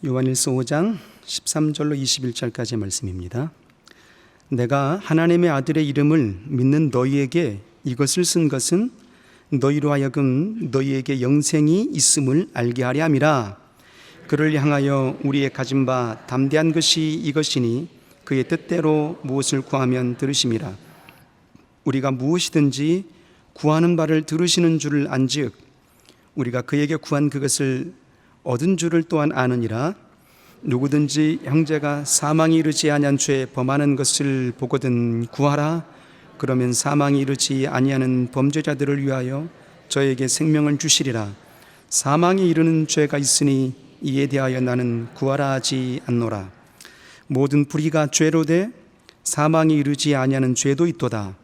요한일서 5장 13절로 21절까지의 말씀입니다. 내가 하나님의 아들의 이름을 믿는 너희에게 이것을 쓴 것은 너희로 하여금 너희에게 영생이 있음을 알게 하려 함이라. 그를 향하여 우리의 가진 바 담대한 것이 이것이니 그의 뜻대로 무엇을 구하면 들으심이라. 우리가 무엇이든지 구하는 바를 들으시는 줄을 안즉 우리가 그에게 구한 그것을 얻은 줄을 또한 아느니라. 누구든지 형제가 사망이 이르지 아니한 죄 범하는 것을 보거든 구하라. 그러면 사망이 이르지 아니하는 범죄자들을 위하여 저에게 생명을 주시리라. 사망이 이르는 죄가 있으니 이에 대하여 나는 구하라 하지 않노라. 모든 불의가 죄로 돼 사망이 이르지 아니하는 죄도 있도다.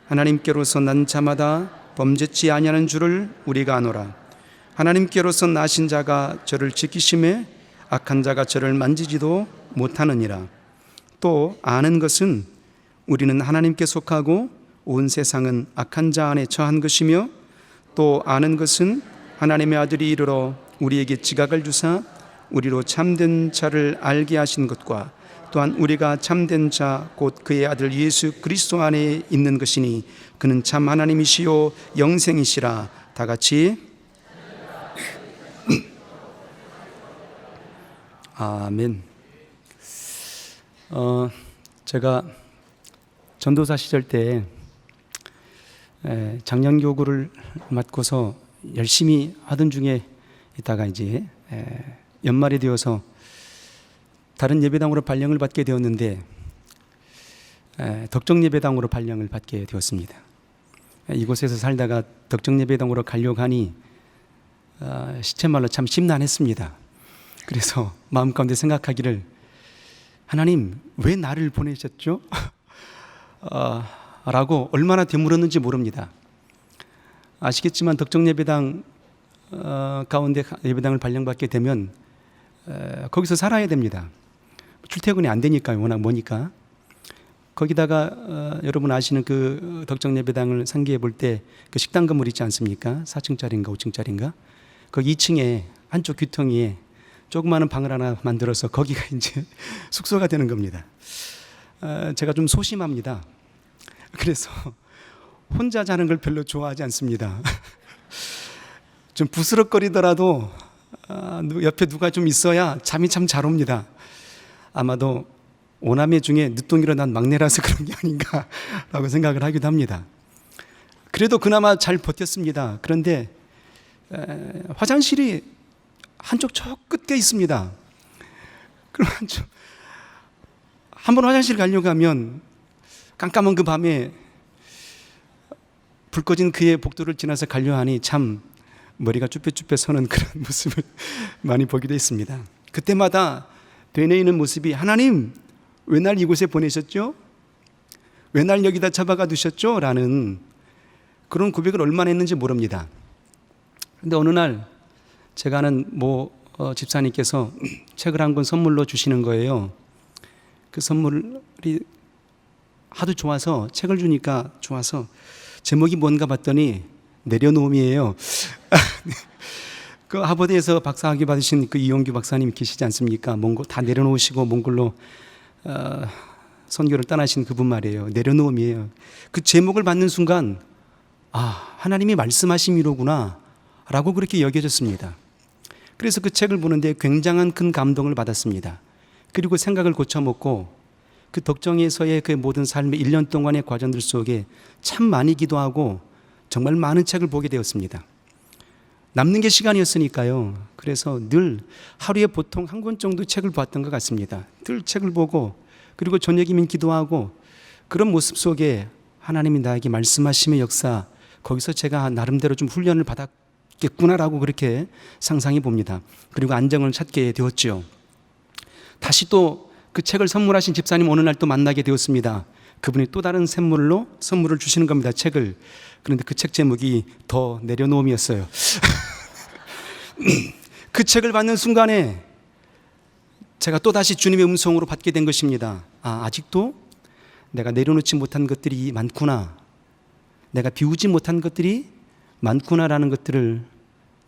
하나님께로서 난 자마다 범죄치 아니하는 줄을 우리가 아노라. 하나님께로서 나신 자가 저를 지키심에 악한 자가 저를 만지지도 못하느니라. 또 아는 것은 우리는 하나님께 속하고 온 세상은 악한 자 안에 처한 것이며, 또 아는 것은 하나님의 아들이 이르러 우리에게 지각을 주사 우리로 참된 자를 알게 하신 것과 또한 우리가 참된 자 곧 그의 아들 예수 그리스도 안에 있는 것이니 그는 참 하나님이시요 영생이시라. 다 같이 아멘. 제가 전도사 시절 때 작년 교구를 맡고서 열심히 하던 중에 있다가 이제 연말이 되어서 다른 예배당으로 발령을 받게 되었는데 덕정 예배당으로 발령을 받게 되었습니다. 이곳에서 살다가 덕정 예배당으로 가려고 하니 시쳇말로 참 심란했습니다. 그래서 마음 가운데 생각하기를, 하나님 왜 나를 보내셨죠? 라고 얼마나 되물었는지 모릅니다. 아시겠지만 덕정 예배당 가운데 예배당을 발령받게 되면 거기서 살아야 됩니다. 출퇴근이 안 되니까요. 워낙 머니까. 거기다가 여러분 아시는 그 덕정 예배당을 상기해 볼 때 그 식당 건물 있지 않습니까? 4층짜리인가 5층짜리인가? 거기 2층에 한쪽 귀퉁이에 조그마한 방을 하나 만들어서 거기가 이제 숙소가 되는 겁니다. 제가 좀 소심합니다. 그래서 혼자 자는 걸 별로 좋아하지 않습니다. 좀 부스럭거리더라도 옆에 누가 좀 있어야 잠이 참 잘 옵니다. 아마도 오남매 중에 늦둥이로 난 막내라서 그런 게 아닌가라고 생각을 하기도 합니다. 그래도 그나마 잘 버텼습니다. 그런데 화장실이 한쪽 저 끝에 있습니다. 그럼 한번 화장실 가려고 하면 깜깜한 그 밤에 불 꺼진 그의 복도를 지나서 가려 하니 참 머리가 쭈뼛쭈뼛 서는 그런 모습을 많이 보기도 했습니다. 그때마다 되뇌이는 모습이, 하나님 왜 날 이곳에 보내셨죠? 왜 날 여기다 잡아가 두셨죠? 라는 그런 고백을 얼마나 했는지 모릅니다. 그런데 어느 날 제가 아는 집사님께서 책을 한 권 선물로 주시는 거예요. 그 선물이 하도 좋아서, 책을 주니까 좋아서 제목이 뭔가 봤더니 내려놓음이에요. 그 하버드에서 박사학위 받으신 그 이용규 박사님 계시지 않습니까? 몽골 다 내려놓으시고 몽골로 선교를 떠나신 그분 말이에요. 내려놓음이에요. 그 제목을 받는 순간 하나님이 말씀하심이로구나 라고 그렇게 여겨졌습니다. 그래서 그 책을 보는데 굉장한 큰 감동을 받았습니다. 그리고 생각을 고쳐먹고 그 덕정에서의 그 모든 삶의 1년 동안의 과정들 속에 참 많이 기도하고 정말 많은 책을 보게 되었습니다. 남는 게 시간이었으니까요. 그래서 늘 하루에 보통 한 권 정도 책을 봤던 것 같습니다. 늘 책을 보고, 그리고 저녁이면 기도하고, 그런 모습 속에 하나님이 나에게 말씀하심의 역사, 거기서 제가 나름대로 좀 훈련을 받았겠구나라고 그렇게 상상해 봅니다. 그리고 안정을 찾게 되었죠. 다시 또 그 책을 선물하신 집사님 어느 날 또 만나게 되었습니다. 그분이 또 다른 선물을 주시는 겁니다. 책을. 그런데 그 책 제목이 더 내려놓음이었어요. 그 책을 받는 순간에 제가 또다시 주님의 음성으로 받게 된 것입니다. 아직도 내가 내려놓지 못한 것들이 많구나, 내가 비우지 못한 것들이 많구나라는 것들을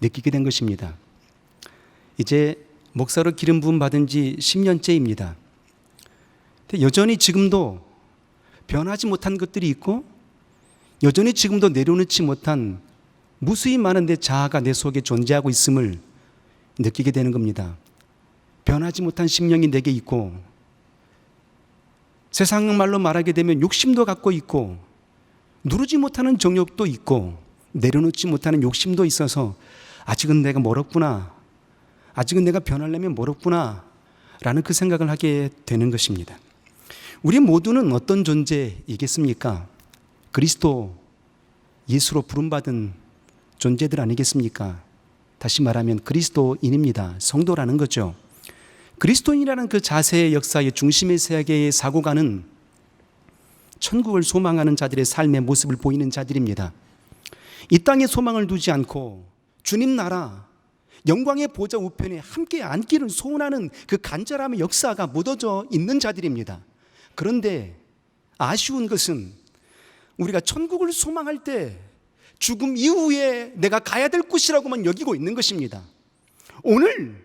느끼게 된 것입니다. 이제 목사로 기름 부음 받은 지 10년째입니다. 여전히 지금도 변하지 못한 것들이 있고 여전히 지금도 내려놓지 못한 무수히 많은 내 자아가 내 속에 존재하고 있음을 느끼게 되는 겁니다. 변하지 못한 심령이 내게 있고 세상 말로 말하게 되면 욕심도 갖고 있고 누르지 못하는 정욕도 있고 내려놓지 못하는 욕심도 있어서 아직은 내가 멀었구나, 아직은 내가 변하려면 멀었구나 라는 그 생각을 하게 되는 것입니다. 우리 모두는 어떤 존재이겠습니까? 그리스도 예수로 부름받은 존재들 아니겠습니까? 다시 말하면 그리스도인입니다. 성도라는 거죠. 그리스도인이라는 그 자세의 역사의 중심의 세계의 사고가는 천국을 소망하는 자들의 삶의 모습을 보이는 자들입니다. 이 땅에 소망을 두지 않고 주님 나라 영광의 보좌 우편에 함께 앉기를 소원하는 그 간절함의 역사가 묻어져 있는 자들입니다. 그런데 아쉬운 것은 우리가 천국을 소망할 때 죽음 이후에 내가 가야 될 곳이라고만 여기고 있는 것입니다. 오늘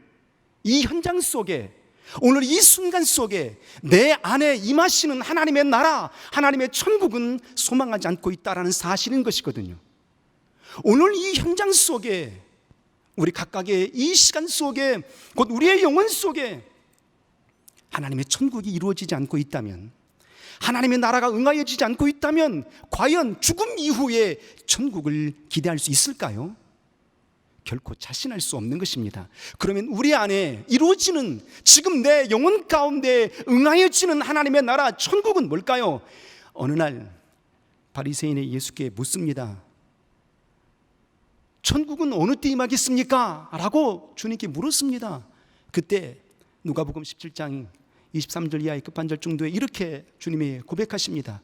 이 현장 속에, 오늘 이 순간 속에 내 안에 임하시는 하나님의 나라, 하나님의 천국은 소망하지 않고 있다는 사실인 것이거든요. 오늘 이 현장 속에, 우리 각각의 이 시간 속에, 곧 우리의 영혼 속에 하나님의 천국이 이루어지지 않고 있다면, 하나님의 나라가 응하여지지 않고 있다면 과연 죽음 이후에 천국을 기대할 수 있을까요? 결코 자신할 수 없는 것입니다. 그러면 우리 안에 이루어지는, 지금 내 영혼 가운데 응하여지는 하나님의 나라 천국은 뭘까요? 어느 날 바리새인이 예수께 묻습니다. 천국은 어느 때 임하겠습니까? 라고 주님께 물었습니다. 그때 누가복음 17장 23절 이하의 끝반절 정도에 이렇게 주님이 고백하십니다.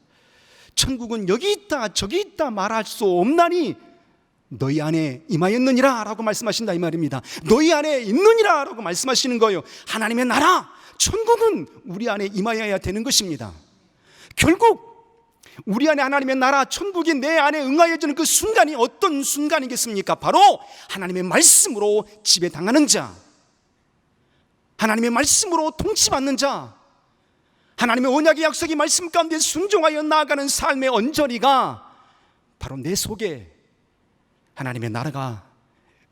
천국은 여기 있다 저기 있다 말할 수 없나니 너희 안에 임하였느니라 라고 말씀하신다 이 말입니다. 너희 안에 있느니라 라고 말씀하시는 거예요. 하나님의 나라 천국은 우리 안에 임하여야 되는 것입니다. 결국 우리 안에 하나님의 나라 천국이 내 안에 응하여지는 그 순간이 어떤 순간이겠습니까? 바로 하나님의 말씀으로 지배당하는 자, 하나님의 말씀으로 통치받는 자, 하나님의 언약의 약속이 말씀 가운데 순종하여 나아가는 삶의 언저리가 바로 내 속에 하나님의 나라가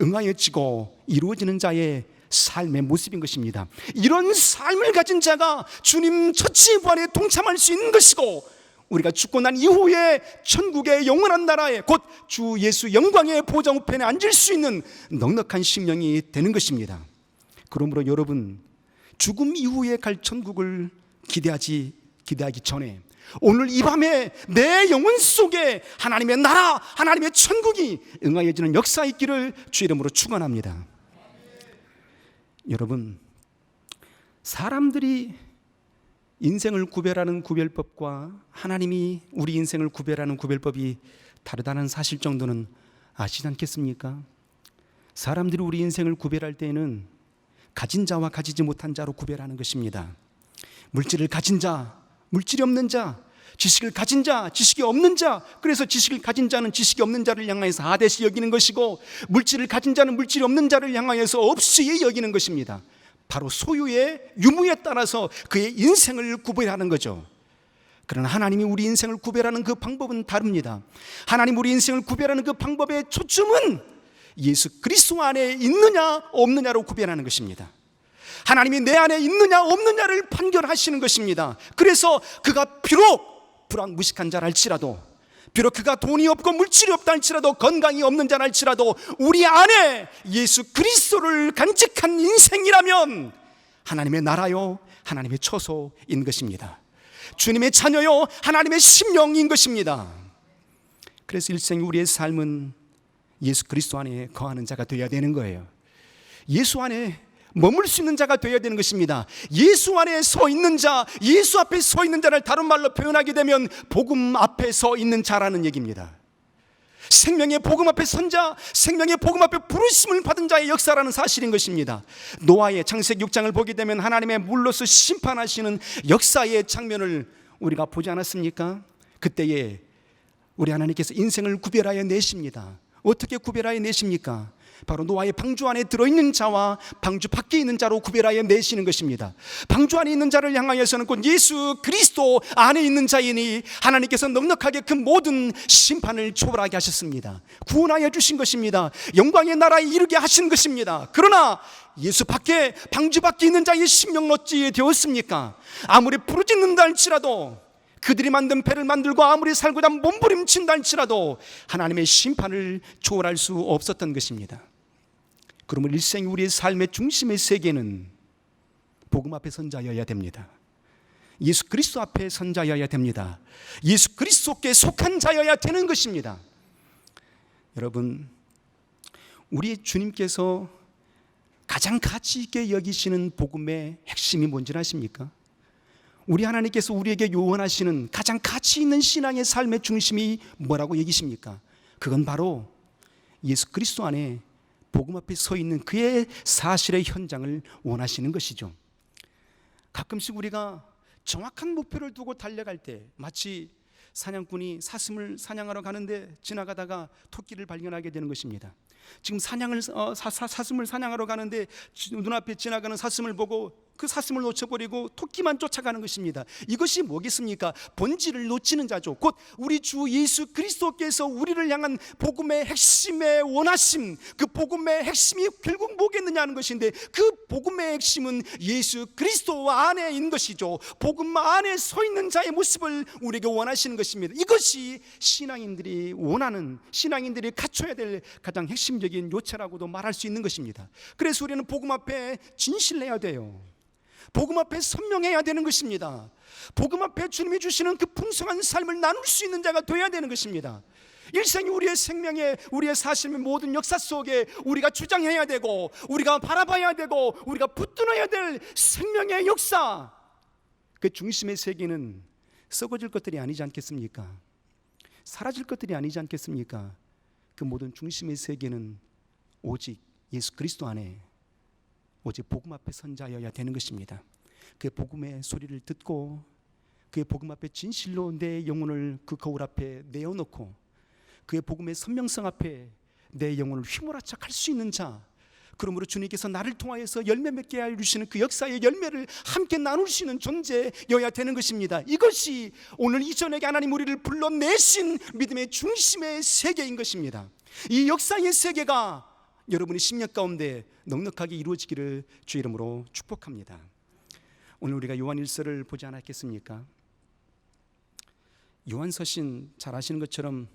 응하여지고 이루어지는 자의 삶의 모습인 것입니다. 이런 삶을 가진 자가 주님 처치 부활에 동참할 수 있는 것이고, 우리가 죽고 난 이후에 천국의 영원한 나라에 곧 주 예수 영광의 보좌 우편에 앉을 수 있는 넉넉한 심령이 되는 것입니다. 그러므로 여러분, 죽음 이후에 갈 천국을 기대하기 전에 오늘 이 밤에 내 영혼 속에 하나님의 나라, 하나님의 천국이 응하여지는 역사 있기를 주 이름으로 축원합니다. 여러분, 사람들이 인생을 구별하는 구별법과 하나님이 우리 인생을 구별하는 구별법이 다르다는 사실 정도는 아시지 않겠습니까? 사람들이 우리 인생을 구별할 때에는 가진 자와 가지지 못한 자로 구별하는 것입니다. 물질을 가진 자, 물질이 없는 자, 지식을 가진 자, 지식이 없는 자. 그래서 지식을 가진 자는 지식이 없는 자를 향하여서 하대시 여기는 것이고, 물질을 가진 자는 물질이 없는 자를 향하여서 없이 여기는 것입니다. 바로 소유의 유무에 따라서 그의 인생을 구별하는 거죠. 그러나 하나님이 우리 인생을 구별하는 그 방법은 다릅니다. 하나님 우리 인생을 구별하는 그 방법의 초점은 예수 그리스도 안에 있느냐 없느냐로 구별하는 것입니다. 하나님이 내 안에 있느냐 없느냐를 판결하시는 것입니다. 그래서 그가 비록 불황무식한 자라 할지라도, 비록 그가 돈이 없고 물질이 없다 할지라도, 건강이 없는 자라 할지라도 우리 안에 예수 그리스도를 간직한 인생이라면 하나님의 나라요, 하나님의 처소인 것입니다. 주님의 자녀요, 하나님의 심령인 것입니다. 그래서 일생 우리의 삶은 예수 그리스도 안에 거하는 자가 되어야 되는 거예요. 예수 안에 머물 수 있는 자가 되어야 되는 것입니다. 예수 안에 서 있는 자, 예수 앞에 서 있는 자를 다른 말로 표현하게 되면 복음 앞에 서 있는 자라는 얘기입니다. 생명의 복음 앞에 선 자, 생명의 복음 앞에 부르심을 받은 자의 역사라는 사실인 것입니다. 노아의 창세기 6장을 보게 되면 하나님의 물로서 심판하시는 역사의 장면을 우리가 보지 않았습니까? 그때에 우리 하나님께서 인생을 구별하여 내십니다. 어떻게 구별하여 내십니까? 바로 노아의 방주 안에 들어있는 자와 방주 밖에 있는 자로 구별하여 내시는 것입니다. 방주 안에 있는 자를 향하여서는 곧 예수 그리스도 안에 있는 자이니 하나님께서 넉넉하게 그 모든 심판을 초월하게 하셨습니다. 구원하여 주신 것입니다. 영광의 나라에 이르게 하신 것입니다. 그러나 예수 밖에, 방주 밖에 있는 자의 심령은 어찌 되었습니까? 아무리 부르짖는다 할지라도, 그들이 만든 배를 만들고 아무리 살고자 몸부림친다 할지라도 하나님의 심판을 초월할 수 없었던 것입니다. 그러면 일생 우리의 삶의 중심의 세계는 복음 앞에 선 자여야 됩니다. 예수 그리스도 앞에 선 자여야 됩니다. 예수 그리스도께 속한 자여야 되는 것입니다. 여러분, 우리 주님께서 가장 가치 있게 여기시는 복음의 핵심이 뭔지 아십니까? 우리 하나님께서 우리에게 요원하시는 가장 가치 있는 신앙의 삶의 중심이 뭐라고 여기십니까? 그건 바로 예수 그리스도 안에 복음 앞에 서 있는 그의 사실의 현장을 원하시는 것이죠. 가끔씩 우리가 정확한 목표를 두고 달려갈 때 마치 사냥꾼이 사슴을 사냥하러 가는데 지나가다가 토끼를 발견하게 되는 것입니다. 지금 사슴을 사냥하러 가는데 눈앞에 지나가는 사슴을 보고 그 사슴을 놓쳐버리고 토끼만 쫓아가는 것입니다. 이것이 뭐겠습니까? 본질을 놓치는 자죠. 곧 우리 주 예수 그리스도께서 우리를 향한 복음의 핵심의 원하심, 그 복음의 핵심이 결국 뭐겠느냐 하는 것인데, 그 복음의 핵심은 예수 그리스도 안에 있는 것이죠. 복음 안에 서 있는 자의 모습을 우리에게 원하시는 것입니다. 이것이 신앙인들이 원하는, 신앙인들이 갖춰야 될 가장 핵심적인 요체라고도 말할 수 있는 것입니다. 그래서 우리는 복음 앞에 진실해야 돼요. 복음 앞에 선명해야 되는 것입니다. 복음 앞에 주님이 주시는 그 풍성한 삶을 나눌 수 있는 자가 되어야 되는 것입니다. 일생이 우리의 생명에, 우리의 사심의 모든 역사 속에 우리가 주장해야 되고, 우리가 바라봐야 되고, 우리가 붙들어야 될 생명의 역사, 그 중심의 세계는 썩어질 것들이 아니지 않겠습니까? 사라질 것들이 아니지 않겠습니까? 그 모든 중심의 세계는 오직 예수 그리스도 안에, 오직 복음 앞에 선 자여야 되는 것입니다. 그 복음의 소리를 듣고 그의 복음 앞에 진실로 내 영혼을 그 거울 앞에 내어놓고 그의 복음의 선명성 앞에 내 영혼을 휘몰아쳐 갈 수 있는 자, 그러므로 주님께서 나를 통하여서 열매 맺게 하여 주시는 그 역사의 열매를 함께 나눌 수 있는 존재여야 되는 것입니다. 이것이 오늘 이전에게 하나님 우리를 불러내신 믿음의 중심의 세계인 것입니다. 이 역사의 세계가 여러분의 심령 가운데 넉넉하게 이루어지기를 주 이름으로 축복합니다. 오늘 우리가 요한 1서를 보지 않았겠습니까? 요한서신 잘 아시는 것처럼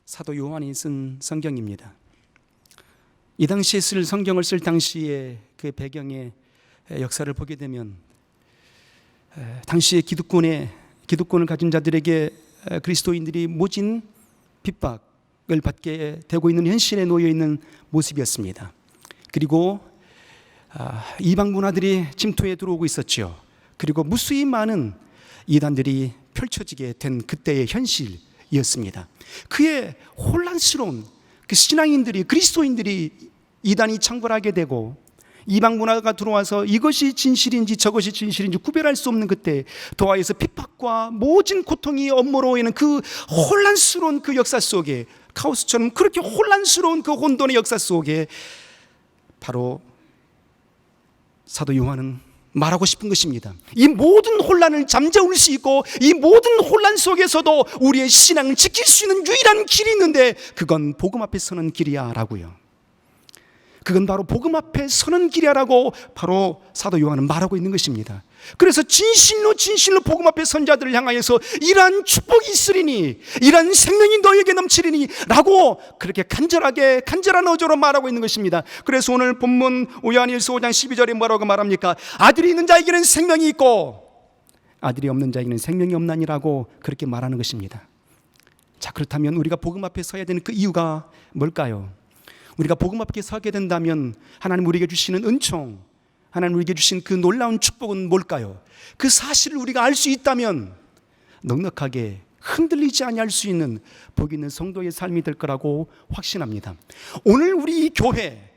사도 요한이 쓴 성경입니다. 이 당시에 성경을 쓸 당시에 그 배경의 역사를 보게 되면 당시에 기득권을 가진 자들에게 그리스도인들이 모진 핍박을 받게 되고 있는 현실에 놓여 있는 모습이었습니다. 그리고 이방 문화들이 침투해 들어오고 있었죠. 그리고 무수히 많은 이단들이 펼쳐지게 된 그때의 현실이었습니다. 그의 혼란스러운 그 신앙인들이, 그리스도인들이 이단이 창궐하게 되고 이방 문화가 들어와서 이것이 진실인지 저것이 진실인지 구별할 수 없는 그때 도하에서 핍박과 모진 고통이 엄모로 있는 그 혼란스러운 그 역사 속에, 카오스처럼 그렇게 혼란스러운 그 혼돈의 역사 속에 바로 사도 요한은 말하고 싶은 것입니다. 이 모든 혼란을 잠재울 수 있고 이 모든 혼란 속에서도 우리의 신앙을 지킬 수 있는 유일한 길이 있는데 그건 복음 앞에 서는 길이야 라고요. 그건 바로 복음 앞에 서는 길이라고 바로 사도 요한은 말하고 있는 것입니다. 그래서 진실로 복음 앞에 선 자들을 향하여서 이러한 축복이 있으리니, 이러한 생명이 너에게 넘치리니 라고 그렇게 간절한 어조로 말하고 있는 것입니다. 그래서 오늘 본문 요한일서 5장 12절에 뭐라고 말합니까? 아들이 있는 자에게는 생명이 있고 아들이 없는 자에게는 생명이 없나니라고 그렇게 말하는 것입니다. 자, 그렇다면 우리가 복음 앞에 서야 되는 그 이유가 뭘까요? 우리가 복음 앞에 서게 된다면 하나님 우리에게 주시는 은총, 하나님 우리에게 주신 그 놀라운 축복은 뭘까요? 그 사실을 우리가 알 수 있다면 넉넉하게 흔들리지 아니할 수 있는 복 있는 성도의 삶이 될 거라고 확신합니다. 오늘 우리 이 교회,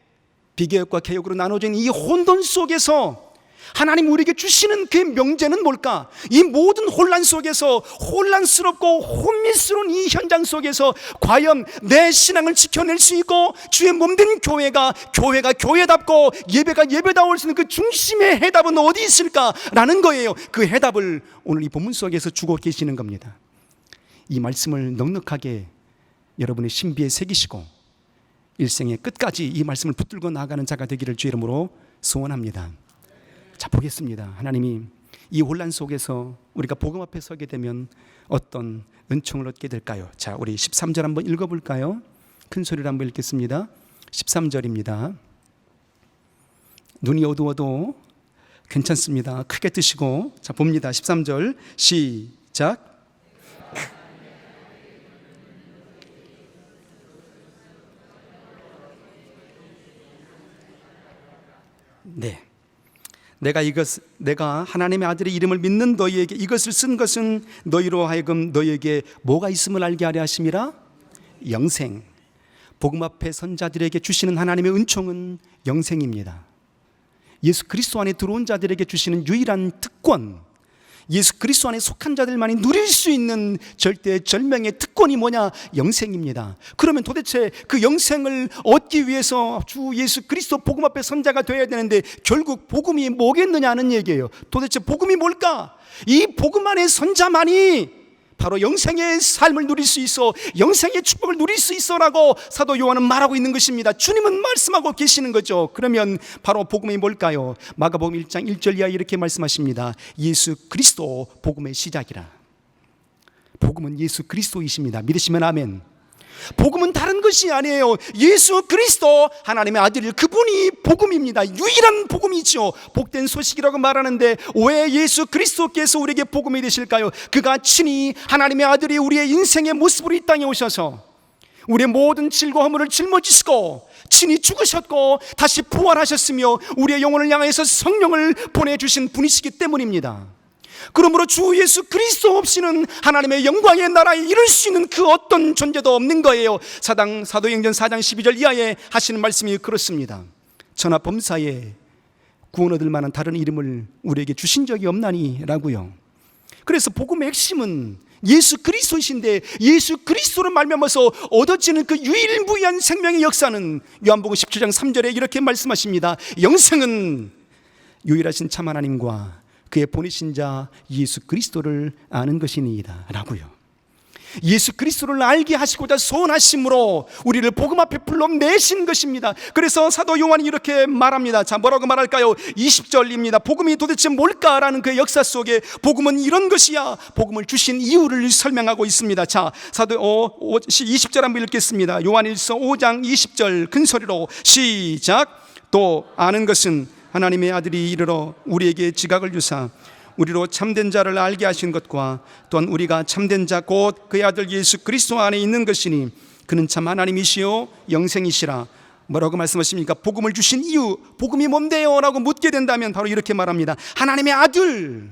비개혁과 개혁으로 나눠진 이 혼돈 속에서 하나님 우리에게 주시는 그 명제는 뭘까? 이 모든 혼란 속에서, 혼란스럽고 혼미스러운 이 현장 속에서 과연 내 신앙을 지켜낼 수 있고 주의 몸된 교회가 교회답고 예배가 예배다울 수 있는 그 중심의 해답은 어디 있을까라는 거예요. 그 해답을 오늘 이 본문 속에서 주고 계시는 겁니다. 이 말씀을 넉넉하게 여러분의 신비에 새기시고 일생의 끝까지 이 말씀을 붙들고 나아가는 자가 되기를 주의 이름으로 소원합니다. 자, 보겠습니다. 하나님이 이 혼란 속에서 우리가 복음 앞에 서게 되면 어떤 은총을 얻게 될까요? 자, 우리 13절 한번 읽어볼까요? 큰 소리로 한번 읽겠습니다. 13절입니다. 눈이 어두워도 괜찮습니다. 크게 뜨시고, 자, 봅니다. 13절 시작. 네. 내가 하나님의 아들의 이름을 믿는 너희에게 이것을 쓴 것은 너희로 하여금 너희에게 뭐가 있음을 알게 하려 하심이라? 영생. 복음 앞에 선자들에게 주시는 하나님의 은총은 영생입니다. 예수 그리스도 안에 들어온 자들에게 주시는 유일한 특권, 예수 그리스도 안에 속한 자들만이 누릴 수 있는 절대절명의 특권이 뭐냐? 영생입니다. 그러면 도대체 그 영생을 얻기 위해서 주 예수 그리스도 복음 앞에 선자가 되어야 되는데 결국 복음이 뭐겠느냐 하는 얘기예요. 도대체 복음이 뭘까? 이 복음 안에 선자만이 바로 영생의 삶을 누릴 수 있어, 영생의 축복을 누릴 수 있어라고 사도 요한은 말하고 있는 것입니다. 주님은 말씀하고 계시는 거죠. 그러면 바로 복음이 뭘까요? 마가복음 1장 1절 이하에 이렇게 말씀하십니다. 예수 그리스도 복음의 시작이라. 복음은 예수 그리스도이십니다. 믿으시면 아멘. 복음은 다른 것이 아니에요. 예수 그리스도 하나님의 아들, 그분이 복음입니다. 유일한 복음이죠. 복된 소식이라고 말하는데 왜 예수 그리스도께서 우리에게 복음이 되실까요? 그가 친히 하나님의 아들이 우리의 인생의 모습으로 이 땅에 오셔서 우리의 모든 질과 허물을 짊어지시고 친히 죽으셨고 다시 부활하셨으며 우리의 영혼을 향해서 성령을 보내주신 분이시기 때문입니다. 그러므로 주 예수 그리스도 없이는 하나님의 영광의 나라에 이룰 수 있는 그 어떤 존재도 없는 거예요. 사도행전 4장 12절 이하에 하시는 말씀이 그렇습니다. 천하 범사에 구원 얻을 만한 다른 이름을 우리에게 주신 적이 없나니 라고요. 그래서 복음의 핵심은 예수 그리스도이신데 예수 그리스도를 말미암아서 얻어지는 그 유일무이한 생명의 역사는 요한복음 17장 3절에 이렇게 말씀하십니다. 영생은 유일하신 참 하나님과 그의 보내신 자 예수 그리스도를 아는 것이니이다 라고요. 예수 그리스도를 알게 하시고자 소원하심으로 우리를 복음 앞에 불러내신 것입니다. 그래서 사도 요한이 이렇게 말합니다. 자, 뭐라고 말할까요? 20절입니다. 복음이 도대체 뭘까라는 그 역사 속에 복음은 이런 것이야, 복음을 주신 이유를 설명하고 있습니다. 자, 사도 20절 한번 읽겠습니다. 요한일서 5장 20절 큰 소리로 시작. 또 아는 것은 하나님의 아들이 이르러 우리에게 지각을 주사 우리로 참된 자를 알게 하신 것과 또한 우리가 참된 자 곧 그의 아들 예수 그리스도 안에 있는 것이니 그는 참 하나님이시요 영생이시라. 뭐라고 말씀하십니까? 복음을 주신 이유, 복음이 뭔데요? 라고 묻게 된다면 바로 이렇게 말합니다. 하나님의 아들,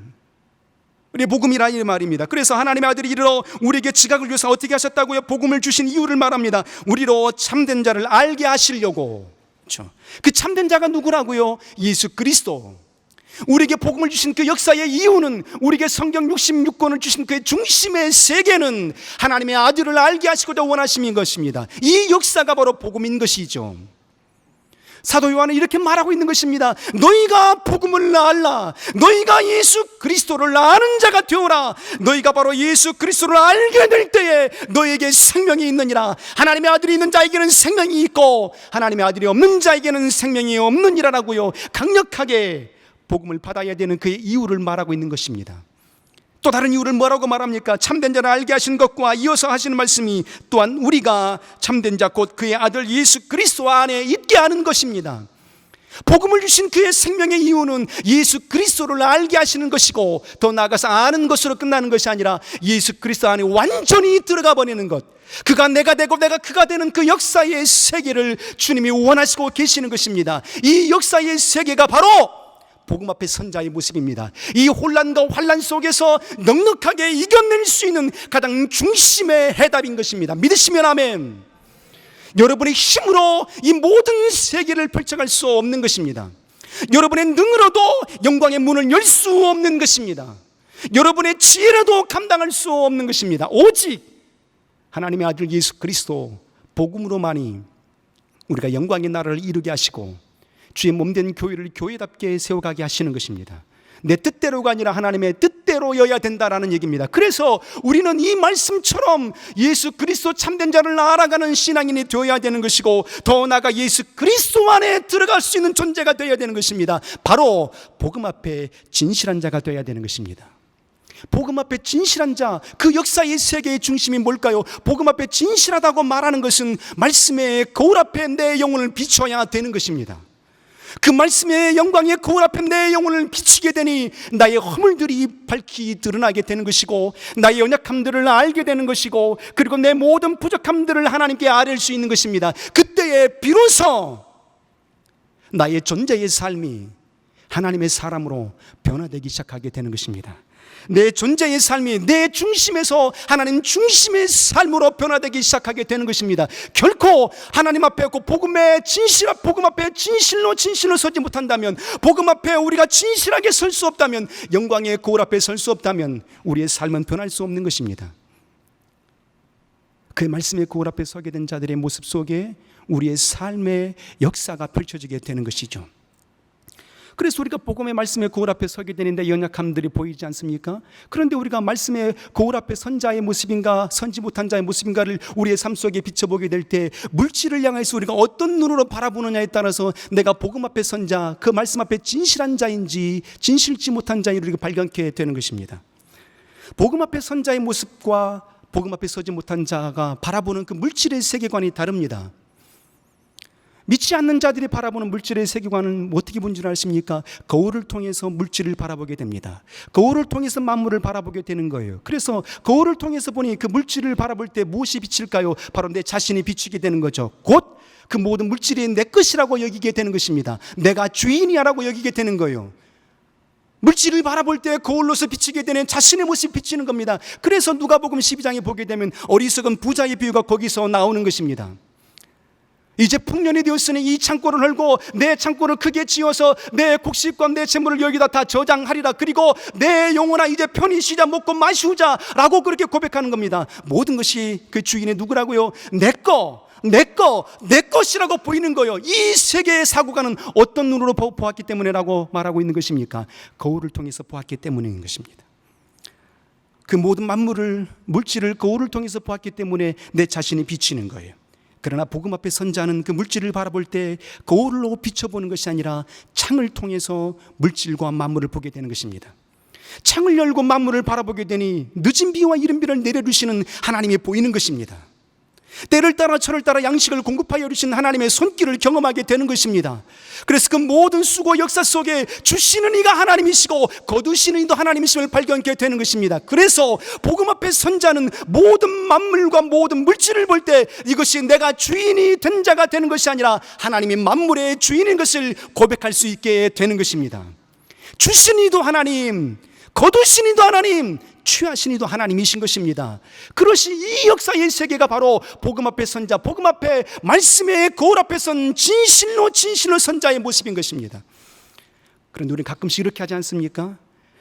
우리 복음이라 이 말입니다. 그래서 하나님의 아들이 이르러 우리에게 지각을 주사 어떻게 하셨다고요? 복음을 주신 이유를 말합니다. 우리로 참된 자를 알게 하시려고. 그렇죠? 그 참된 자가 누구라고요? 예수 그리스도. 우리에게 복음을 주신 그 역사의 이유는, 우리에게 성경 66권을 주신 그 중심의 세계는 하나님의 아들을 알게 하시고자 원하심인 것입니다. 이 역사가 바로 복음인 것이죠. 사도 요한은 이렇게 말하고 있는 것입니다. 너희가 복음을 알라. 너희가 예수 그리스도를 아는 자가 되어라. 너희가 바로 예수 그리스도를 알게 될 때에 너희에게 생명이 있느니라. 하나님의 아들이 있는 자에게는 생명이 있고 하나님의 아들이 없는 자에게는 생명이 없느니라라고요. 강력하게 복음을 받아야 되는 그의 이유를 말하고 있는 것입니다. 또 다른 이유를 뭐라고 말합니까? 참된 자를 알게 하신 것과 이어서 하시는 말씀이 또한 우리가 참된 자 곧 그의 아들 예수 그리스도 안에 있게 하는 것입니다. 복음을 주신 그의 생명의 이유는 예수 그리스도를 알게 하시는 것이고, 더 나아가서 아는 것으로 끝나는 것이 아니라 예수 그리스도 안에 완전히 들어가 버리는 것, 그가 내가 되고 내가 그가 되는 그 역사의 세계를 주님이 원하시고 계시는 것입니다. 이 역사의 세계가 바로 복음 앞에 선자의 모습입니다. 이 혼란과 환란 속에서 넉넉하게 이겨낼 수 있는 가장 중심의 해답인 것입니다. 믿으시면 아멘. 여러분의 힘으로 이 모든 세계를 펼쳐갈 수 없는 것입니다. 여러분의 능으로도 영광의 문을 열 수 없는 것입니다. 여러분의 지혜로도 감당할 수 없는 것입니다. 오직 하나님의 아들 예수 그리스도 복음으로만이 우리가 영광의 나라를 이루게 하시고 주의 몸된 교회를 교회답게 세워가게 하시는 것입니다. 내 뜻대로가 아니라 하나님의 뜻대로여야 된다라는 얘기입니다. 그래서 우리는 이 말씀처럼 예수 그리스도 참된 자를 알아가는 신앙인이 되어야 되는 것이고, 더 나아가 예수 그리스도 안에 들어갈 수 있는 존재가 되어야 되는 것입니다. 바로 복음 앞에 진실한 자가 되어야 되는 것입니다. 복음 앞에 진실한 자, 그 역사의 세계의 중심이 뭘까요? 복음 앞에 진실하다고 말하는 것은 말씀의 거울 앞에 내 영혼을 비춰야 되는 것입니다. 그 말씀의 영광의 거울 앞에 내 영혼을 비치게 되니 나의 허물들이 밝히 드러나게 되는 것이고, 나의 연약함들을 알게 되는 것이고, 그리고 내 모든 부족함들을 하나님께 아뢰을 수 있는 것입니다. 그때에 비로소 나의 존재의 삶이 하나님의 사람으로 변화되기 시작하게 되는 것입니다. 내 존재의 삶이 내 중심에서 하나님 중심의 삶으로 변화되기 시작하게 되는 것입니다. 결코 하나님 앞에 복음 앞에 진실로 서지 못한다면, 복음 앞에 우리가 진실하게 설 수 없다면, 영광의 거울 앞에 설 수 없다면 우리의 삶은 변할 수 없는 것입니다. 그 말씀의 거울 앞에 서게 된 자들의 모습 속에 우리의 삶의 역사가 펼쳐지게 되는 것이죠. 그래서 우리가 복음의 말씀의 거울 앞에 서게 되는데 연약함들이 보이지 않습니까? 그런데 우리가 말씀의 거울 앞에 선 자의 모습인가 선지 못한 자의 모습인가를 우리의 삶 속에 비춰보게 될 때, 물질을 향해서 우리가 어떤 눈으로 바라보느냐에 따라서 내가 복음 앞에 선 자, 그 말씀 앞에 진실한 자인지 진실지 못한 자인지 우리가 발견하게 되는 것입니다. 복음 앞에 선 자의 모습과 복음 앞에 서지 못한 자가 바라보는 그 물질의 세계관이 다릅니다. 믿지 않는 자들이 바라보는 물질의 세계관은 어떻게 본 줄 아십니까? 거울을 통해서 물질을 바라보게 됩니다. 거울을 통해서 만물을 바라보게 되는 거예요. 그래서 거울을 통해서 보니 그 물질을 바라볼 때 무엇이 비칠까요? 바로 내 자신이 비추게 되는 거죠. 곧 그 모든 물질이 내 것이라고 여기게 되는 것입니다. 내가 주인이야라고 여기게 되는 거예요. 물질을 바라볼 때 거울로서 비치게 되는 자신의 모습이 비치는 겁니다. 그래서 누가복음 12장에 보게 되면 어리석은 부자의 비유가 거기서 나오는 것입니다. 이제 풍년이 되었으니 이 창고를 헐고 내 창고를 크게 지어서 내 곡식과 내 재물을 여기다 다 저장하리라. 그리고 내 영혼아 이제 편히 쉬자, 먹고 마시우자 라고 그렇게 고백하는 겁니다. 모든 것이 그 주인의 누구라고요? 내 것이라고 보이는 거예요. 이 세계의 사고가는 어떤 눈으로 보았기 때문에라고 말하고 있는 것입니까? 거울을 통해서 보았기 때문인 것입니다. 그 모든 만물을, 물질을 거울을 통해서 보았기 때문에 내 자신이 비치는 거예요. 그러나 복음 앞에 선 자는 그 물질을 바라볼 때 거울로 비춰보는 것이 아니라 창을 통해서 물질과 만물을 보게 되는 것입니다. 창을 열고 만물을 바라보게 되니 늦은 비와 이른 비를 내려주시는 하나님이 보이는 것입니다. 때를 따라 철을 따라 양식을 공급하여 주신 하나님의 손길을 경험하게 되는 것입니다. 그래서 그 모든 수고 역사 속에 주시는 이가 하나님이시고 거두시는 이도 하나님이심을 발견하게 되는 것입니다. 그래서 복음 앞에 선 자는 모든 만물과 모든 물질을 볼 때 이것이 내가 주인이 된 자가 되는 것이 아니라 하나님이 만물의 주인인 것을 고백할 수 있게 되는 것입니다. 주신 이도 하나님, 거두신 이도 하나님, 취하신 이도 하나님이신 것입니다. 그것이 이 역사의 세계가 바로 복음 앞에 선 자, 복음 앞에 말씀의 거울 앞에 선 진실로 선 자의 모습인 것입니다. 그런데 우리는 가끔씩 이렇게 하지 않습니까?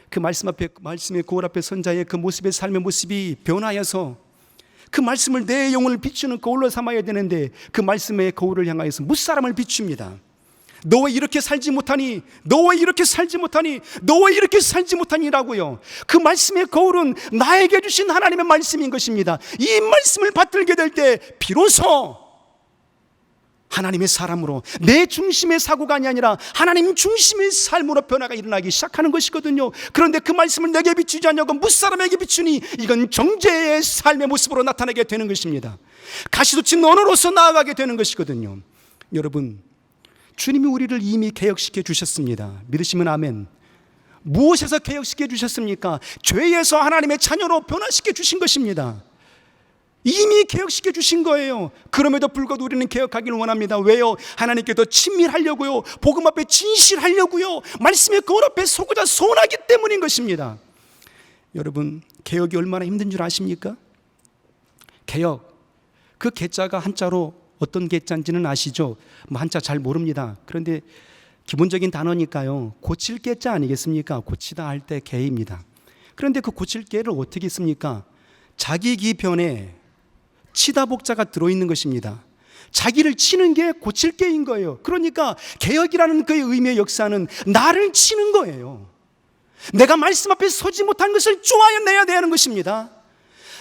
그 말씀의 거울 앞에 선 자의 그 모습의 삶의 모습이 변하여서 그 말씀을 내 영혼을 비추는 거울로 삼아야 되는데 그 말씀의 거울을 향하여서 무사람을 비춥니다. 너 왜 이렇게 살지 못하니? 너 왜 이렇게 살지 못하니? 너 왜 이렇게 살지 못하니라고요. 그 말씀의 거울은 나에게 주신 하나님의 말씀인 것입니다. 이 말씀을 받들게 될 때 비로소 하나님의 사람으로, 내 중심의 사고가 아니라 하나님 중심의 삶으로 변화가 일어나기 시작하는 것이거든요. 그런데 그 말씀을 내게 비추지 않냐고 무사람에게 비추니 이건 정죄의 삶의 모습으로 나타나게 되는 것입니다. 가시돋친 언어로서 나아가게 되는 것이거든요. 여러분, 주님이 우리를 이미 개혁시켜 주셨습니다. 믿으시면 아멘. 무엇에서 개혁시켜 주셨습니까? 죄에서 하나님의 자녀로 변화시켜 주신 것입니다. 이미 개혁시켜 주신 거예요. 그럼에도 불구하고 우리는 개혁하기를 원합니다. 왜요? 하나님께 더 친밀하려고요. 복음 앞에 진실하려고요. 말씀의 거울 앞에 서고자 소원하기 때문인 것입니다. 여러분, 개혁이 얼마나 힘든 줄 아십니까? 개혁, 그 개자가 한자로 어떤 개자인지는 아시죠? 한자 잘 모릅니다. 그런데 기본적인 단어니까요. 고칠 깨자 아니겠습니까? 고치다 할 때 개입니다. 그런데 그 고칠 깨를 어떻게 씁니까? 자기 기변에 치다 복자가 들어있는 것입니다. 자기를 치는 게 고칠 깨인 거예요. 그러니까 개혁이라는 그의 의미의 역사는 나를 치는 거예요. 내가 말씀 앞에 서지 못한 것을 쪼아내야 되는 것입니다.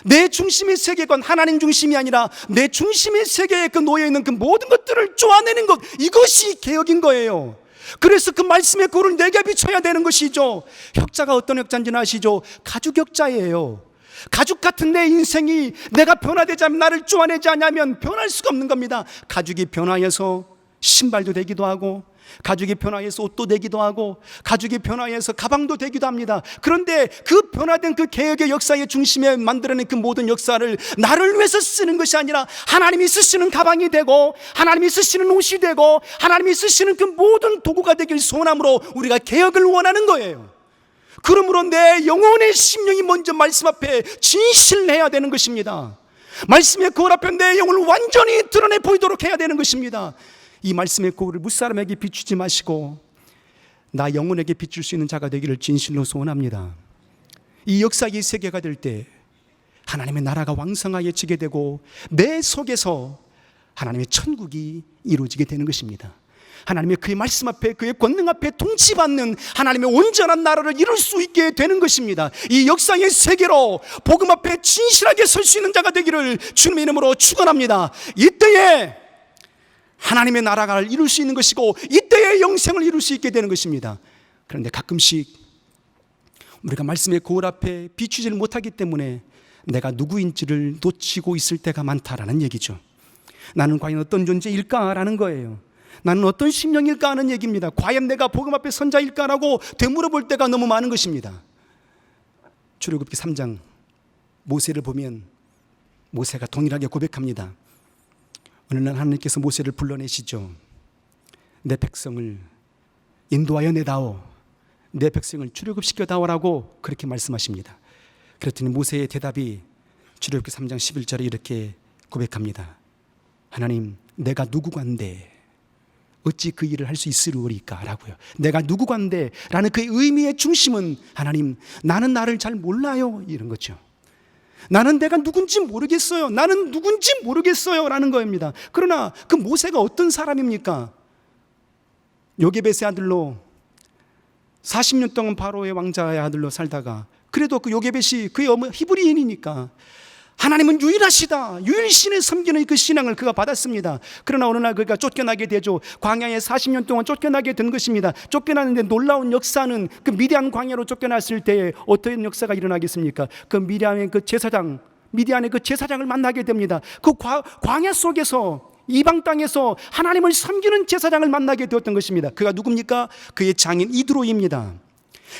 내 중심의 세계관, 하나님 중심이 아니라 내 중심의 세계에 그 놓여있는 그 모든 것들을 쪼아내는 것, 이것이 개혁인 거예요. 그래서 그 말씀의 꼴을 내게 비춰야 되는 것이죠. 혁자가 어떤 혁자인지는 아시죠? 가죽 혁자예요. 가죽 같은 내 인생이 내가 변화되지 않으면, 나를 쪼아내지 않으면 변할 수가 없는 겁니다. 가죽이 변화해서 신발도 되기도 하고, 가죽이 변화해서 옷도 되기도 하고, 가죽이 변화해서 가방도 되기도 합니다. 그런데 그 변화된 그 개혁의 역사의 중심에 만들어낸 그 모든 역사를 나를 위해서 쓰는 것이 아니라 하나님이 쓰시는 가방이 되고, 하나님이 쓰시는 옷이 되고, 하나님이 쓰시는 그 모든 도구가 되길 소원함으로 우리가 개혁을 원하는 거예요. 그러므로 내 영혼의 심령이 먼저 말씀 앞에 진실해야 되는 것입니다. 말씀의 거울 앞에 내 영혼을 완전히 드러내 보이도록 해야 되는 것입니다. 이 말씀의 거울을 무사람에게 비추지 마시고 나 영혼에게 비출 수 있는 자가 되기를 진실로 소원합니다. 이 역사의 세계가 될 때 하나님의 나라가 왕성하게 지게 되고 내 속에서 하나님의 천국이 이루어지게 되는 것입니다. 하나님의 그의 말씀 앞에, 그의 권능 앞에 통치받는 하나님의 온전한 나라를 이룰 수 있게 되는 것입니다. 이 역사의 세계로 복음 앞에 진실하게 설 수 있는 자가 되기를 주님의 이름으로 축원합니다. 이때에 하나님의 나라가 이룰 수 있는 것이고 이때에 영생을 이룰 수 있게 되는 것입니다. 그런데 가끔씩 우리가 말씀의 거울 앞에 비추지를 못하기 때문에 내가 누구인지를 놓치고 있을 때가 많다라는 얘기죠. 나는 과연 어떤 존재일까라는 거예요. 나는 어떤 심령일까 하는 얘기입니다. 과연 내가 복음 앞에 선 자일까라고 되물어볼 때가 너무 많은 것입니다. 출애굽기 3장 모세를 보면 모세가 동일하게 고백합니다. 어느 날 하나님께서 모세를 불러내시죠. 내 백성을 인도하여 내다오, 내 백성을 출애굽시켜 다오라고 그렇게 말씀하십니다. 그랬더니 모세의 대답이 출애굽기 3장 11절에 이렇게 고백합니다. 하나님, 내가 누구간데 어찌 그 일을 할 수 있으리까 라고요. 내가 누구간데 라는 그 의미의 중심은 하나님, 나는 나를 잘 몰라요, 이런 거죠. 나는 내가 누군지 모르겠어요, 나는 누군지 모르겠어요 라는 겁니다. 그러나 그 모세가 어떤 사람입니까? 요게벳의 아들로 40년 동안 바로의 왕자의 아들로 살다가, 그래도 그 요게벳이 그의 어머 히브리인이니까 하나님은 유일하시다, 유일신을 섬기는 그 신앙을 그가 받았습니다. 그러나 어느 날 그가 쫓겨나게 되죠. 광야에 40년 동안 쫓겨나게 된 것입니다. 쫓겨나는데 놀라운 역사는 그 미디안 광야로 쫓겨났을 때에 어떤 역사가 일어나겠습니까? 그 미디안의 그 제사장을 만나게 됩니다. 그 광야 속에서, 이방 땅에서 하나님을 섬기는 제사장을 만나게 되었던 것입니다. 그가 누굽니까? 그의 장인 이드로입니다.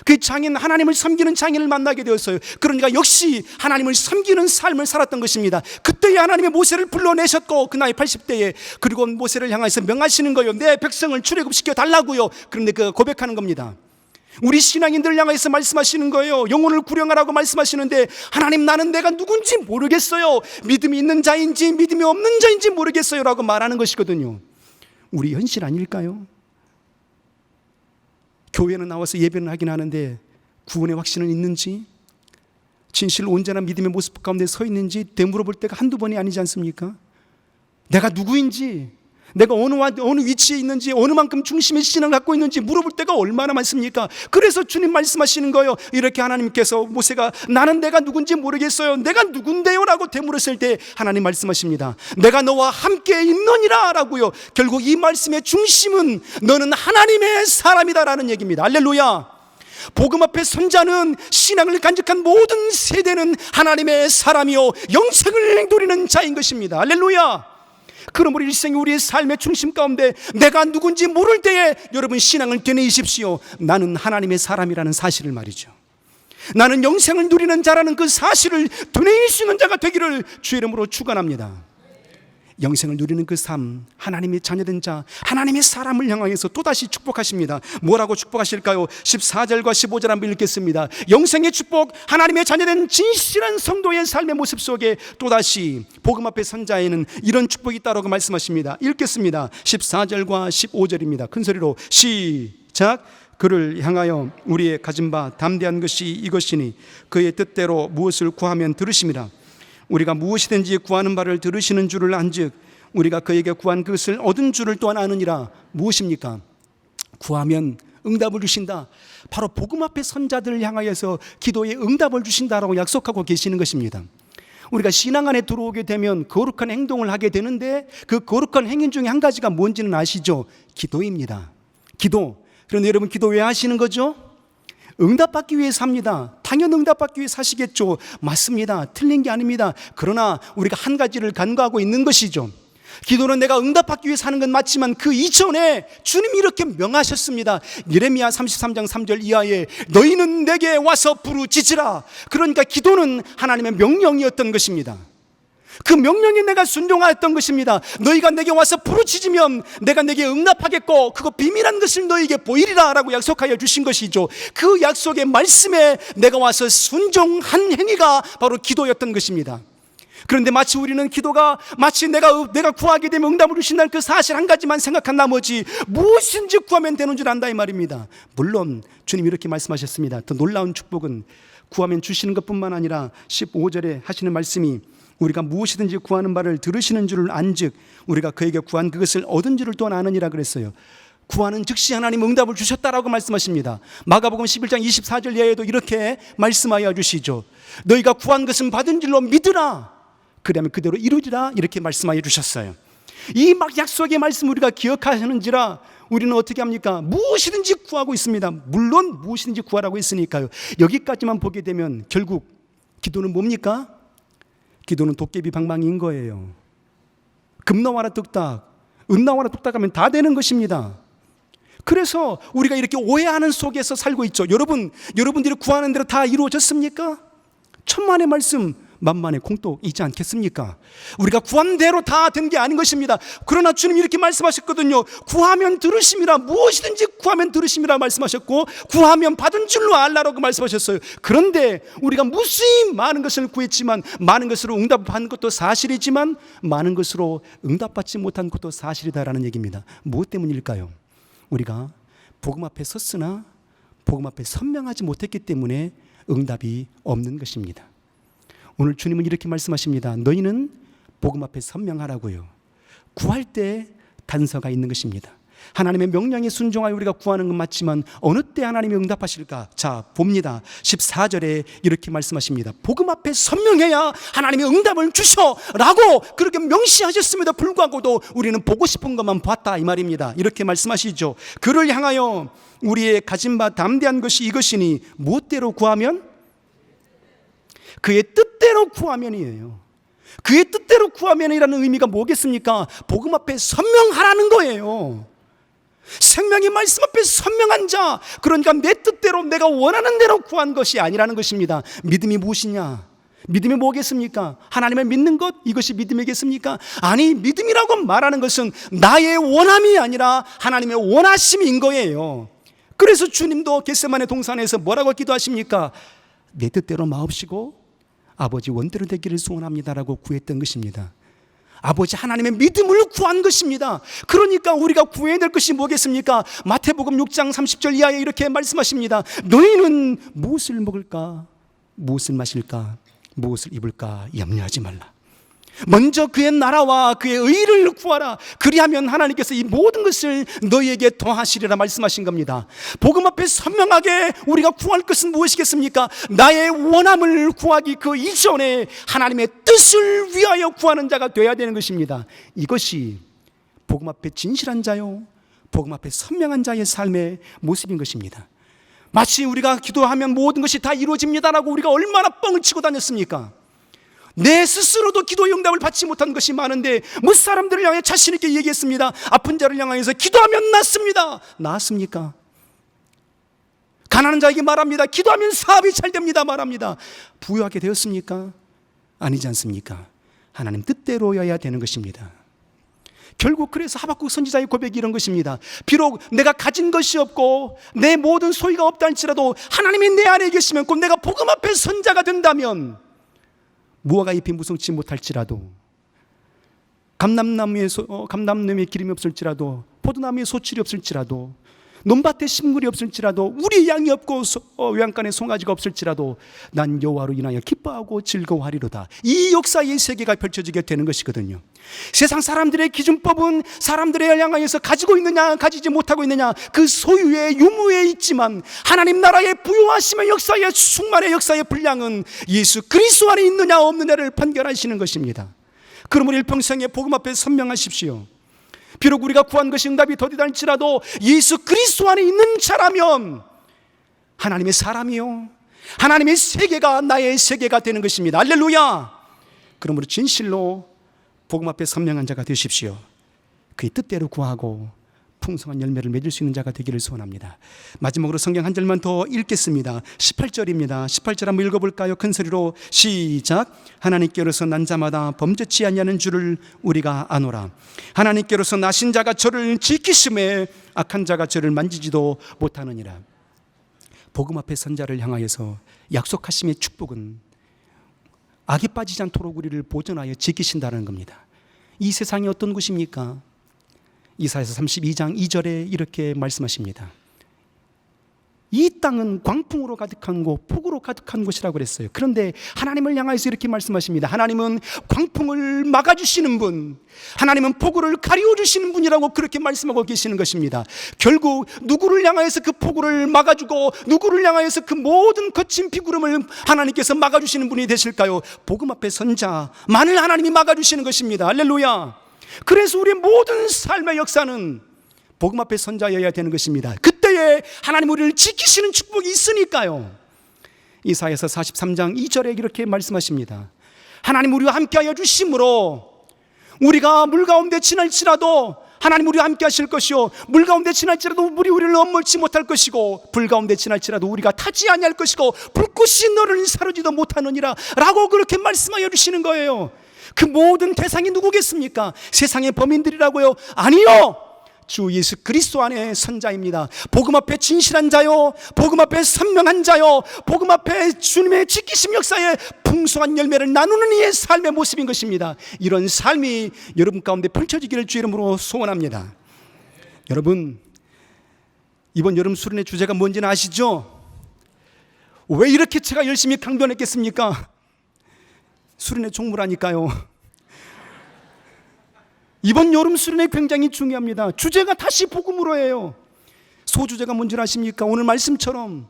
그 장인, 하나님을 섬기는 장인을 만나게 되었어요. 그러니까 역시 하나님을 섬기는 삶을 살았던 것입니다. 그때에 하나님의 모세를 불러내셨고 그 나이 80대에, 그리고 모세를 향해서 명하시는 거예요. 내 백성을 출애굽시켜 달라고요. 그런데 그 고백하는 겁니다. 우리 신앙인들을 향해서 말씀하시는 거예요. 영혼을 구령하라고 말씀하시는데, 하나님, 나는 내가 누군지 모르겠어요, 믿음이 있는 자인지 믿음이 없는 자인지 모르겠어요 라고 말하는 것이거든요. 우리 현실 아닐까요? 교회는 나와서 예배는 하긴 하는데 구원의 확신은 있는지, 진실 온전한 믿음의 모습 가운데 서 있는지 되물어볼 때가 한두 번이 아니지 않습니까? 내가 누구인지, 내가 어느 위치에 있는지, 어느 만큼 중심의 신앙을 갖고 있는지 물어볼 때가 얼마나 많습니까? 그래서 주님 말씀하시는 거예요. 이렇게 하나님께서 모세가 나는 내가 누군지 모르겠어요, 내가 누군데요? 라고 되물었을 때 하나님 말씀하십니다. 내가 너와 함께 있느니라 라고요. 결국 이 말씀의 중심은 너는 하나님의 사람이다 라는 얘기입니다. 할렐루야. 복음 앞에 선자는, 신앙을 간직한 모든 세대는 하나님의 사람이요 영생을 누리는 자인 것입니다. 할렐루야. 그러므로 일생이 우리의 삶의 중심 가운데 내가 누군지 모를 때에 여러분 신앙을 되뇌이십시오. 나는 하나님의 사람이라는 사실을 말이죠. 나는 영생을 누리는 자라는 그 사실을 되뇌일 수 있는 자가 되기를 주의 이름으로 축원합니다. 영생을 누리는 그 삶, 하나님의 자녀된 자, 하나님의 사람을 향하여서 또다시 축복하십니다. 뭐라고 축복하실까요? 14절과 15절 한번 읽겠습니다. 영생의 축복, 하나님의 자녀된 진실한 성도의 삶의 모습 속에 또다시 복음 앞에 선 자에는 이런 축복이 있다고 말씀하십니다. 읽겠습니다. 14절과 15절입니다. 큰 소리로 시작. 그를 향하여 우리의 가진 바 담대한 것이 이것이니 그의 뜻대로 무엇을 구하면 들으심이라. 우리가 무엇이든지 구하는 바를 들으시는 줄을 안즉 우리가 그에게 구한 그것을 얻은 줄을 또한 아느니라. 무엇입니까? 구하면 응답을 주신다. 바로 복음 앞에 선자들을 향하여서 기도에 응답을 주신다라고 약속하고 계시는 것입니다. 우리가 신앙 안에 들어오게 되면 거룩한 행동을 하게 되는데 그 거룩한 행위 중에 한 가지가 뭔지는 아시죠? 기도입니다. 기도. 그런데 여러분, 기도 왜 하시는 거죠? 응답받기 위해 삽니다. 당연 응답받기 위해 사시겠죠. 맞습니다. 틀린 게 아닙니다. 그러나 우리가 한 가지를 간과하고 있는 것이죠. 기도는 내가 응답받기 위해 사는 건 맞지만 그 이전에 주님이 이렇게 명하셨습니다. 예레미야 33장 3절 이하에 너희는 내게 와서 부르짖으라. 그러니까 기도는 하나님의 명령이었던 것입니다. 그 명령에 내가 순종하였던 것입니다. 너희가 내게 와서 부르짖으면 내가 내게 응답하겠고 그거 비밀한 것을 너희에게 보이리라 라고 약속하여 주신 것이죠. 그 약속의 말씀에 내가 와서 순종한 행위가 바로 기도였던 것입니다. 그런데 마치 우리는 기도가 마치 내가 구하게 되면 응답을 주신다는 그 사실 한 가지만 생각한 나머지 무엇인지 구하면 되는 줄 안다 이 말입니다. 물론 주님이 이렇게 말씀하셨습니다. 더 놀라운 축복은 구하면 주시는 것뿐만 아니라 15절에 하시는 말씀이 우리가 무엇이든지 구하는 바를 들으시는 줄을 안즉 우리가 그에게 구한 그것을 얻은 줄을 또한 아느니라 그랬어요. 구하는 즉시 하나님 응답을 주셨다라고 말씀하십니다. 마가복음 11장 24절 이하에도 이렇게 말씀하여 주시죠. 너희가 구한 것은 받은 줄로 믿으라. 그러면 그대로 이루리라. 이렇게 말씀하여 주셨어요. 이 막 약속의 말씀 우리가 기억하시는지라 우리는 어떻게 합니까? 무엇이든지 구하고 있습니다. 물론 무엇이든지 구하라고 했으니까요. 여기까지만 보게 되면 결국 기도는 뭡니까? 기도는 도깨비 방망이인 거예요. 금 나와라 뚝딱, 은 나와라 뚝딱 하면 다 되는 것입니다. 그래서 우리가 이렇게 오해하는 속에서 살고 있죠. 여러분들이 구하는 대로 다 이루어졌습니까? 천만의 말씀 만만의 콩떡이지 않겠습니까? 우리가 구한 대로 다 된 게 아닌 것입니다. 그러나 주님이 이렇게 말씀하셨거든요. 구하면 들으심이라. 무엇이든지 구하면 들으심이라 말씀하셨고 구하면 받은 줄로 알라라고 말씀하셨어요. 그런데 우리가 무수히 많은 것을 구했지만 많은 것으로 응답받은 것도 사실이지만 많은 것으로 응답받지 못한 것도 사실이다라는 얘기입니다. 무엇 때문일까요? 우리가 복음 앞에 섰으나 복음 앞에 선명하지 못했기 때문에 응답이 없는 것입니다. 오늘 주님은 이렇게 말씀하십니다. 너희는 복음 앞에 선명하라고요. 구할 때 단서가 있는 것입니다. 하나님의 명령에 순종하여 우리가 구하는 건 맞지만 어느 때 하나님이 응답하실까? 자, 봅니다. 14절에 이렇게 말씀하십니다. 복음 앞에 선명해야 하나님이 응답을 주셔라고 그렇게 명시하셨음에도 불구하고도 우리는 보고 싶은 것만 봤다 이 말입니다. 이렇게 말씀하시죠. 그를 향하여 우리의 가진 바 담대한 것이 이것이니 무엇대로 구하면? 그의 뜻대로 구하면이에요. 그의 뜻대로 구하면이라는 의미가 뭐겠습니까? 복음 앞에 선명하라는 거예요. 생명의 말씀 앞에 선명한 자, 그러니까 내 뜻대로 내가 원하는 대로 구한 것이 아니라는 것입니다. 믿음이 무엇이냐? 믿음이 뭐겠습니까? 하나님을 믿는 것, 이것이 믿음이겠습니까? 아니, 믿음이라고 말하는 것은 나의 원함이 아니라 하나님의 원하심인 거예요. 그래서 주님도 겟세마네 동산에서 뭐라고 기도하십니까? 내 뜻대로 마옵시고 아버지 원대로 되기를 소원합니다라고 구했던 것입니다. 아버지 하나님의 믿음을 구한 것입니다. 그러니까 우리가 구해야 될 것이 뭐겠습니까? 마태복음 6장 30절 이하에 이렇게 말씀하십니다. 너희는 무엇을 먹을까? 무엇을 마실까? 무엇을 입을까? 염려하지 말라. 먼저 그의 나라와 그의 의를 구하라. 그리하면 하나님께서 이 모든 것을 너희에게 더하시리라 말씀하신 겁니다. 복음 앞에 선명하게 우리가 구할 것은 무엇이겠습니까? 나의 원함을 구하기 그 이전에 하나님의 뜻을 위하여 구하는 자가 되어야 되는 것입니다. 이것이 복음 앞에 진실한 자요, 복음 앞에 선명한 자의 삶의 모습인 것입니다. 마치 우리가 기도하면 모든 것이 다 이루어집니다라고 우리가 얼마나 뻥을 치고 다녔습니까? 내 스스로도 기도의 응답을 받지 못한 것이 많은데 뭐 사람들을 향해 자신 있게 얘기했습니다. 아픈 자를 향해서 기도하면 낫습니다. 나았습니까? 가난한 자에게 말합니다. 기도하면 사업이 잘 됩니다 말합니다. 부유하게 되었습니까? 아니지 않습니까? 하나님 뜻대로여야 되는 것입니다. 결국 그래서 하박국 선지자의 고백이 이런 것입니다. 비록 내가 가진 것이 없고 내 모든 소유가 없다 할지라도 하나님이 내 안에 계시면 곧 내가 복음 앞에 선자가 된다면 무화과 잎이 무성치 못할지라도 감람나무에 기름이 없을지라도 포도나무에 소출이 없을지라도 논밭에 식물이 없을지라도 우리 양이 없고 외양간에 송아지가 없을지라도 난 여호와로 인하여 기뻐하고 즐거워하리로다. 이 역사의 세계가 펼쳐지게 되는 것이거든요. 세상 사람들의 기준법은 사람들의 향하여서 가지고 있느냐 가지지 못하고 있느냐 그 소유의 유무에 있지만 하나님 나라의 부요하심의 역사의 충만의 역사의 분량은 예수 그리스도 안에 있느냐 없느냐를 판결하시는 것입니다. 그러므로 일평생에 복음 앞에 선명하십시오. 비록 우리가 구한 것이 응답이 더디다 할지라도 예수 그리스도 안에 있는 자라면 하나님의 사람이요 하나님의 세계가 나의 세계가 되는 것입니다. 할렐루야. 그러므로 진실로 복음 앞에 선명한 자가 되십시오. 그의 뜻대로 구하고 풍성한 열매를 맺을 수 있는 자가 되기를 소원합니다. 마지막으로 성경 한 절만 더 읽겠습니다. 18절입니다 18절 한번 읽어볼까요? 큰 소리로 시작. 하나님께로서 난 자마다 범죄치 아니하는 줄을 우리가 아노라. 하나님께로서 나신 자가 저를 지키심에 악한 자가 저를 만지지도 못하느니라. 복음 앞에 선자를 향하여서 약속하심의 축복은 악에 빠지지 않도록 우리를 보존하여 지키신다는 겁니다. 이 세상이 어떤 곳입니까? 이사야서 32장 2절에 이렇게 말씀하십니다. 이 땅은 광풍으로 가득한 곳, 폭우로 가득한 곳이라고 그랬어요. 그런데 하나님을 향해서 이렇게 말씀하십니다. 하나님은 광풍을 막아주시는 분, 하나님은 폭우를 가리워주시는 분이라고 그렇게 말씀하고 계시는 것입니다. 결국 누구를 향해서 그 폭우를 막아주고 누구를 향해서 그 모든 거친 비구름을 하나님께서 막아주시는 분이 되실까요? 복음 앞에 선자만을 하나님이 막아주시는 것입니다. 할렐루야. 그래서 우리의 모든 삶의 역사는 복음 앞에 선자여야 되는 것입니다. 그때에 하나님 우리를 지키시는 축복이 있으니까요. 이사야서 43장 2절에 이렇게 말씀하십니다. 하나님 우리와 함께하여 주심으로 우리가 물 가운데 지날지라도 하나님 우리와 함께 하실 것이요 물 가운데 지날지라도 우리를 엄몰치 못할 것이고 불 가운데 지날지라도 우리가 타지 아니할 것이고 불꽃이 너를 사르지도 못하느니라 라고 그렇게 말씀하여 주시는 거예요. 그 모든 대상이 누구겠습니까? 세상의 범인들이라고요? 아니요, 주 예수 그리스도 안에 선자입니다. 복음 앞에 진실한 자요, 복음 앞에 선명한 자요, 복음 앞에 주님의 지키심 역사에 풍성한 열매를 나누는 이의 삶의 모습인 것입니다. 이런 삶이 여러분 가운데 펼쳐지기를 주 이름으로 소원합니다. 여러분, 이번 여름 수련회 주제가 뭔지는 아시죠? 왜 이렇게 제가 열심히 강변했겠습니까? 수련회 종무라니까요. 이번 여름 수련회 굉장히 중요합니다. 주제가 다시 복음으로 해요. 소주제가 뭔지 아십니까? 오늘 말씀처럼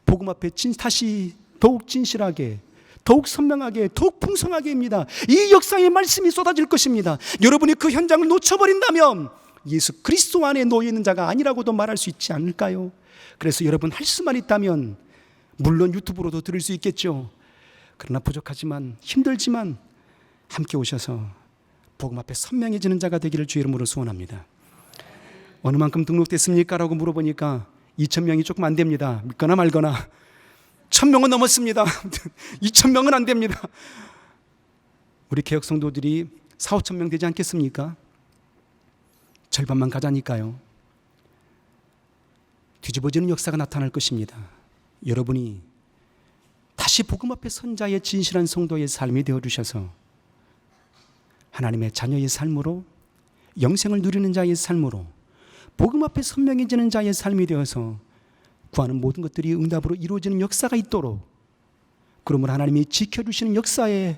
복음 앞에 다시 더욱 진실하게, 더욱 선명하게, 더욱 풍성하게입니다. 이 역사의 말씀이 쏟아질 것입니다. 여러분이 그 현장을 놓쳐버린다면 예수 그리스도 안에 놓여 있는 자가 아니라고도 말할 수 있지 않을까요? 그래서 여러분 할 수만 있다면 물론 유튜브로도 들을 수 있겠죠. 그러나 부족하지만 힘들지만 함께 오셔서 복음 앞에 선명해지는 자가 되기를 주 이름으로 소원합니다. 어느 만큼 등록됐습니까? 라고 물어보니까 2,000명이 조금 안 됩니다. 믿거나 말거나. 1,000명은 넘었습니다. 2,000명은 안 됩니다. 우리 개혁 성도들이 4, 5,000명 되지 않겠습니까? 절반만 가자니까요. 뒤집어지는 역사가 나타날 것입니다. 여러분이 다시 복음 앞에 선자의 진실한 성도의 삶이 되어주셔서 하나님의 자녀의 삶으로, 영생을 누리는 자의 삶으로, 복음 앞에 선명해지는 자의 삶이 되어서 구하는 모든 것들이 응답으로 이루어지는 역사가 있도록, 그러므로 하나님이 지켜주시는 역사를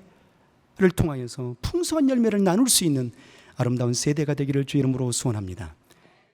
통하여서 풍성한 열매를 나눌 수 있는 아름다운 세대가 되기를 주 이름으로 소원합니다.